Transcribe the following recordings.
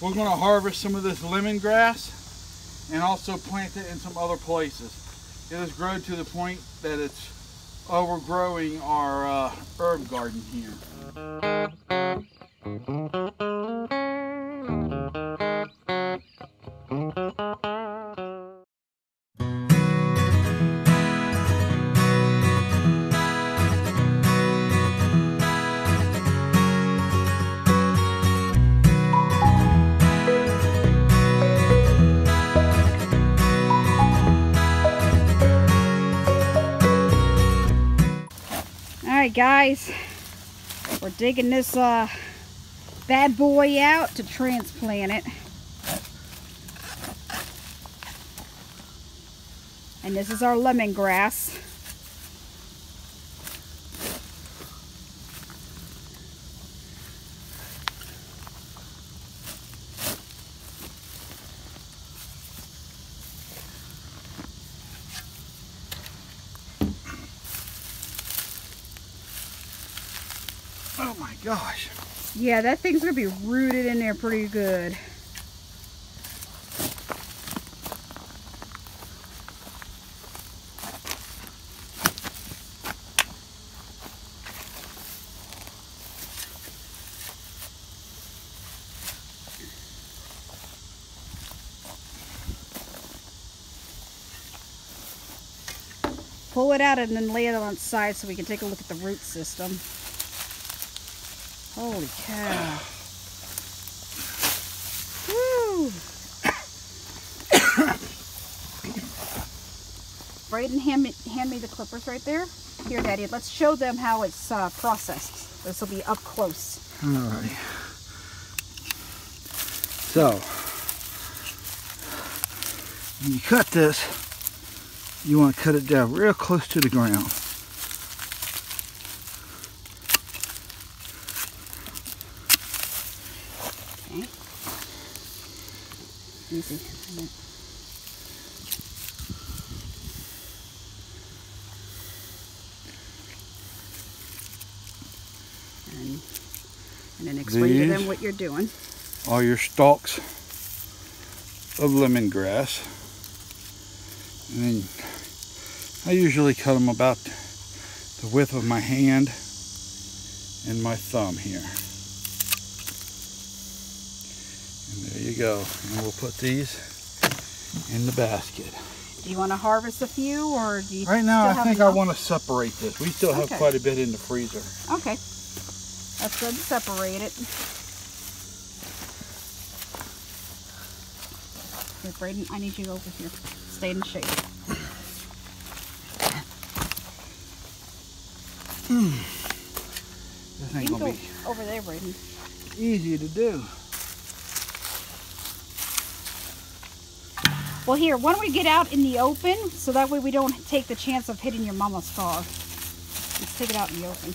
we're going to harvest some of this lemongrass and also plant it in some other places. It has grown to the point that it's overgrowing our herb garden here. Alright guys, we're digging this bad boy out to transplant it. And this is our lemongrass. Oh my gosh. Yeah, that thing's gonna be rooted in there pretty good. Pull it out and then lay it on its side so we can take a look at the root system. Holy cow. Woo! Braden, hand me the clippers right there. Here, Daddy, let's show them how it's processed. This will be up close. Alright. So, when you cut this, you want to cut it down real close to the ground. Okay. Easy. And then explain to them what you're doing. Are your stalks of lemongrass. And then I usually cut them about the width of my hand and my thumb here. And there you go. And we'll put these in the basket. Do you want to harvest a few, or do you right now still I think enough? I want to separate this. We still have quite a bit in the freezer. Okay. That's good. Separate it. Here, Braden, I need you over here. Stay in the shade. This ain't You gonna can be go over there, Braden. easy to do. Well, here, why don't we get out in the open so that way we don't take the chance of hitting your mama's car. Let's take it out in the open.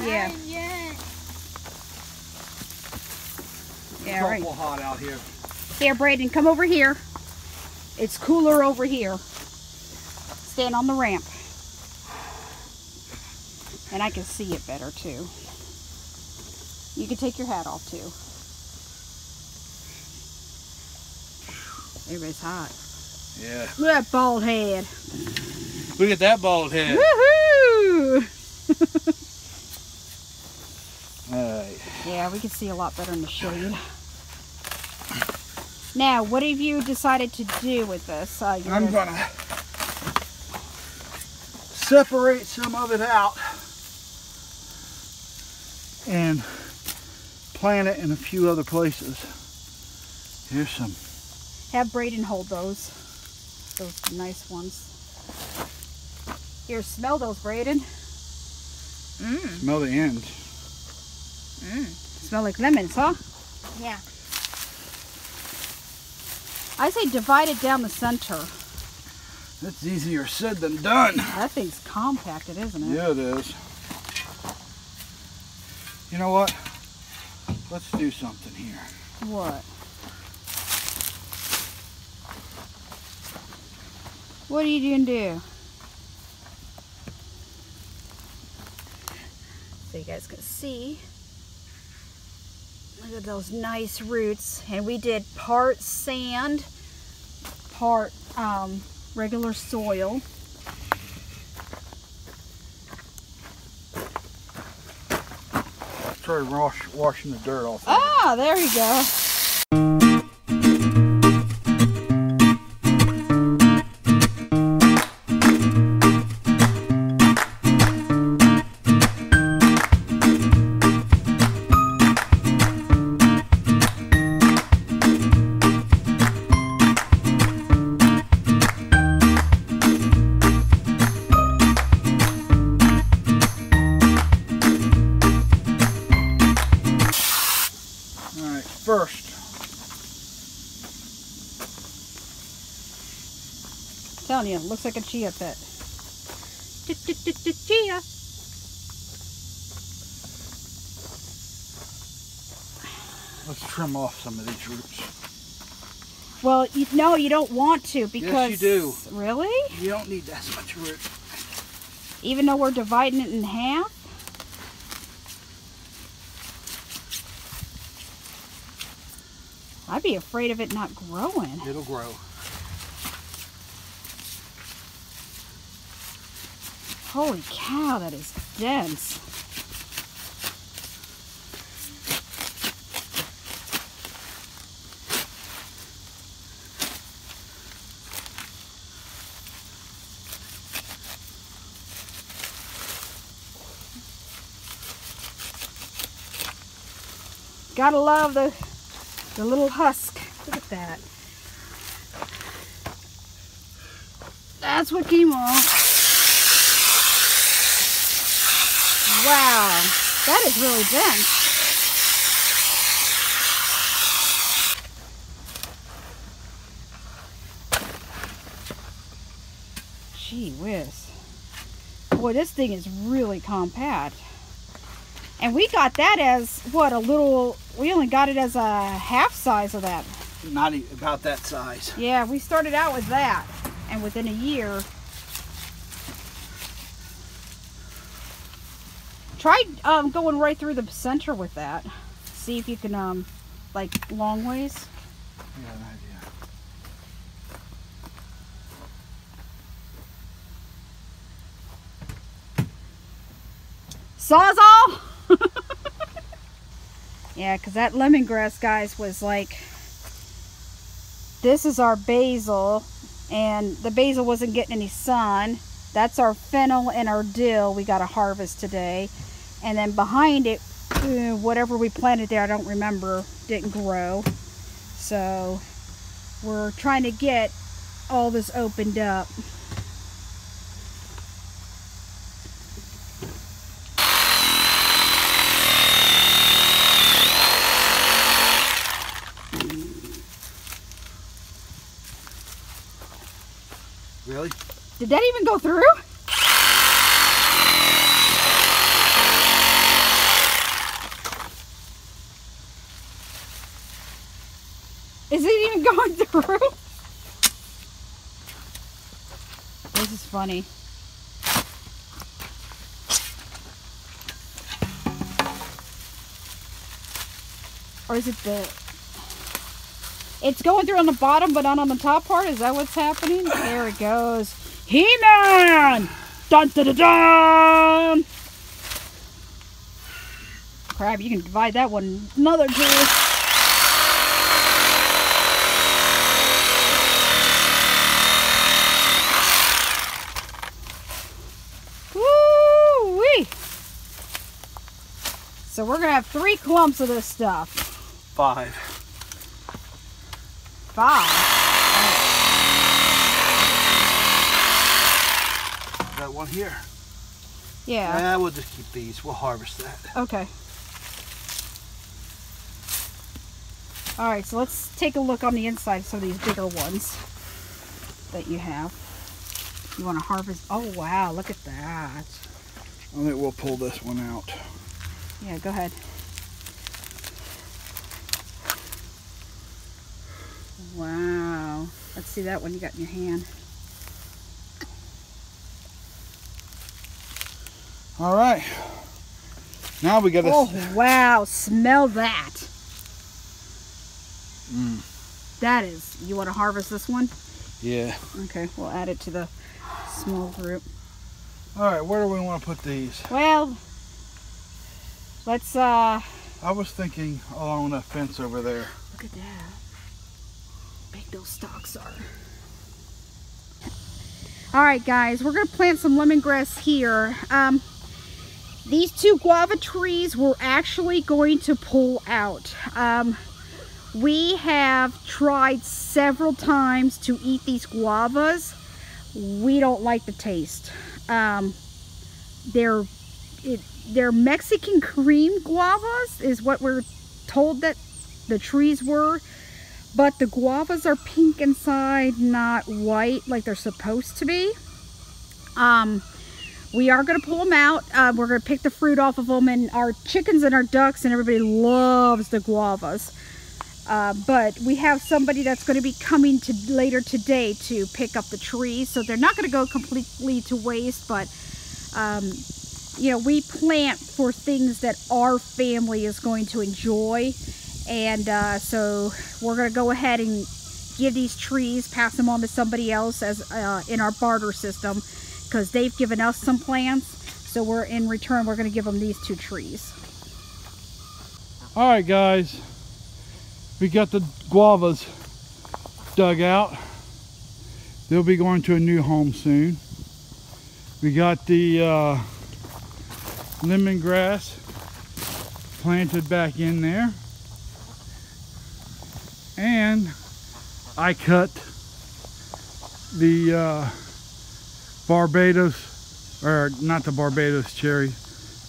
Yeah. Yeah, right. It's awful hot out here. Here, Braden, come over here. It's cooler over here. Stand on the ramp. And I can see it better, too. You can take your hat off, too. Everybody's hot. Yeah. Look at that bald head. Look at that bald head. Woohoo! Alright. Yeah, we can see a lot better in the shade. Now, what have you decided to do with this? I'm gonna separate some of it out and plant it in a few other places. Here's some. Have Braden hold those nice ones. Here, smell those, Braden. Smell the ends. Smell like lemons, huh? Yeah. I say divide it down the center. That's easier said than done. That thing's compacted, isn't it? Yeah, it is. You know what? Let's do something here. What? What are you gonna do? So you guys can see Look at those nice roots. And we did part sand, part regular soil. Try washing the dirt off. Ah, there you go. First, I'm telling you, it looks like a chia pet. Chia. let's trim off some of these roots. Well, no, you don't want to because... Yes, you do. Really? You don't need that much root. Even though we're dividing it in half? I'd be afraid of it not growing. It'll grow. Holy cow, that is dense. Gotta love the little husk. Look at that. That's what came off. Wow, that is really dense. Gee whiz. Boy, this thing is really compact. And we got that as, what, a little, we only got it as a half size of that. Not even about that size. Yeah, we started out with that. And within a year, try going right through the center with that. See if you can, like, long ways. Yeah, an idea. Sawzall! Yeah, because that lemongrass, guys, was like, this is our basil, and the basil wasn't getting any sun. That's our fennel and our dill we got to harvest today. And then behind it, whatever we planted there, I don't remember, didn't grow. So we're trying to get all this opened up. Really? Did that even go through? Is it even going through? This is funny. Or is it the... It's going through on the bottom, but not on the top part? Is that what's happening? There it goes. He-Man! Dun dun dun dun! Crap, you can divide that one another two. Woo-wee! So we're gonna have 3 clumps of this stuff. 5. 5. Got one here. Yeah. Yeah, we'll just keep these. We'll harvest that. Okay. Alright, so let's take a look on the inside of some of these bigger ones that you have. You want to harvest. Oh, wow. Look at that. I think we'll pull this one out. Yeah, go ahead. Wow. Let's see that one you got in your hand. All right. Now we got to... Oh, wow. Smell that. That is. You want to harvest this one? Yeah. Okay, we'll add it to the small group. All right, where do we want to put these? Well, let's I was thinking along that fence over there. look at that. Big those stalks are. All right, guys, we're gonna plant some lemongrass here. These 2 guava trees we're actually going to pull out. We have tried several times to eat these guavas. We don't like the taste. They're Mexican cream guavas is what we're told that the trees were, but the guavas are pink inside, not white like they're supposed to be. We are going to pull them out. We're going to pick the fruit off of them, and our chickens and our ducks and everybody loves the guavas. But we have somebody that's going to be coming later today to pick up the trees, so they're not going to go completely to waste, but you know, we plant for things that our family is going to enjoy, and so we're going to go ahead and give these trees, pass them on to somebody else as in our barter system, because they've given us some plants, so we're in return we're going to give them these 2 trees. All right, guys, we got the guavas dug out. They'll be going to a new home soon. We got the lemongrass planted back in there, and I cut the Barbados, or not the Barbados cherry,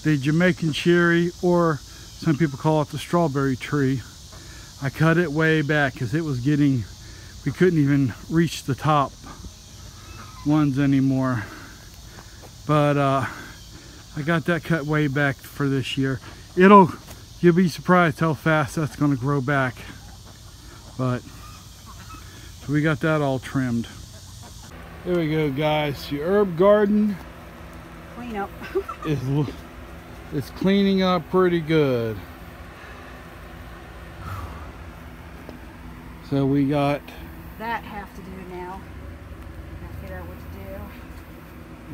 the Jamaican cherry, or some people call it the strawberry tree. I cut it way back because it was getting, we couldn't even reach the top ones anymore. But I got that cut way back for this year. You'll be surprised how fast that's going to grow back. But so we got that all trimmed. There we go, guys. The herb garden Clean up. is cleaning up pretty good. So we got That have to do now. Gotta figure out what to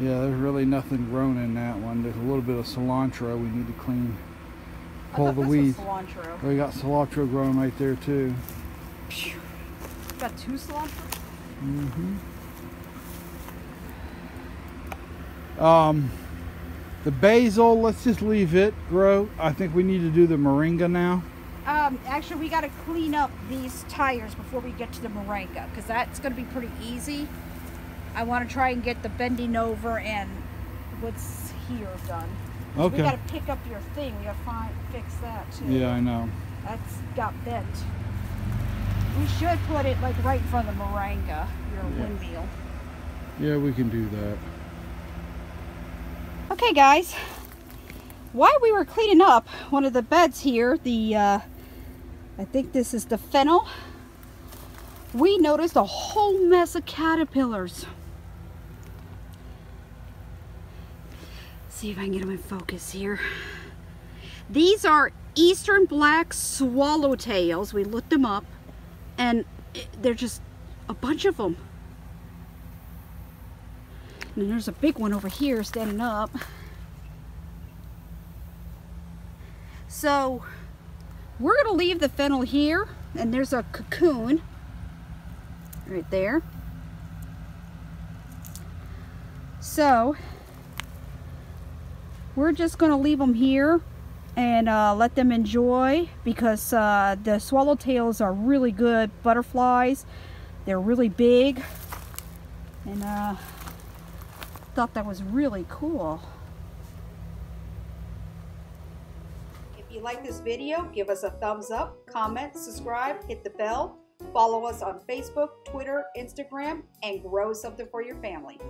do. Yeah, there's really nothing grown in that one. There's a little bit of cilantro we need to clean. Pull the weeds. Cilantro. We got cilantro growing right there too. Got 2 cilantro? The basil, let's just leave it grow. I think we need to do the moringa now. Actually, we got to clean up these tires before we get to the moringa, because that's going to be pretty easy. I want to try and get the bending over and what's here done. Okay. We got to pick up your thing. We got to fix that too. Yeah, I know. That's got bent. We should put it like right in front of the moringa, your windmill. Yeah, we can do that. Okay, guys. While we were cleaning up one of the beds here, I think this is the fennel, we noticed a whole mess of caterpillars. See if I can get them in focus here. These are eastern black swallowtails. We looked them up, and they're just a bunch of them. And there's a big one over here standing up. So we're going to leave the fennel here, and there's a cocoon right there. So we're just going to leave them here and let them enjoy, because the swallowtails are really good butterflies. They're really big, and thought that was really cool. If you like this video, give us a thumbs up, comment, subscribe, hit the bell, follow us on Facebook, Twitter, Instagram, and grow something for your family.